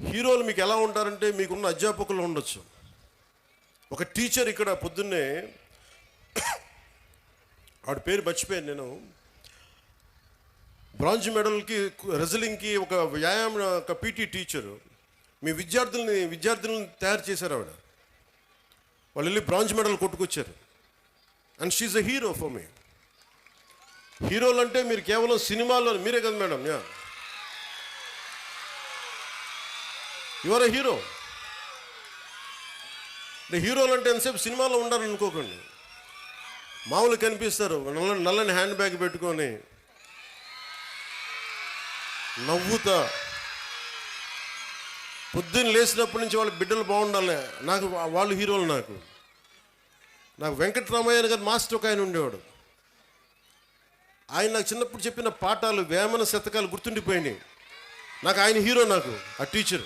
హీరోలు మీకు ఎలా ఉంటారంటే, మీకున్న అధ్యాపకులు ఉండొచ్చు. ఒక టీచర్ ఇక్కడ పొద్దున్నే, ఆవిడ పేరు మర్చిపోయాను నేను, బ్రాంజ్ మెడల్కి రెజ్లింగ్కి ఒక వ్యాయామం, ఒక పీటీ టీచరు మీ విద్యార్థులను తయారు చేశారు. ఆవిడ వాళ్ళు వెళ్ళి బ్రాంజ్ మెడల్ కొట్టుకొచ్చారు. And she a hero for me. హీరోలు అంటే మీరు కేవలం సినిమాల్లో, మీరే కదా మేడం, యువర్ ఎ హీరో. హీరోలు అంటే ఎంతసేపు సినిమాలో ఉండాలని అనుకోకండి. మామూలు కనిపిస్తారు, నల్లని హ్యాండ్ బ్యాగ్ పెట్టుకొని నవ్వుతా, పొద్దున్న లేచినప్పటి నుంచి వాళ్ళ బిడ్డలు బాగుండాలి, నాకు వాళ్ళు హీరోలు. నాకు వెంకటరామయ్య గారు మాస్టర్ ఒక ఆయన ఉండేవాడు. ఆయన నాకు చిన్నప్పుడు చెప్పిన పాఠాలు, వేమన శతకాలు గుర్తుండిపోయినాయి. నాకు ఆయన హీరో, నాకు ఆ టీచర్.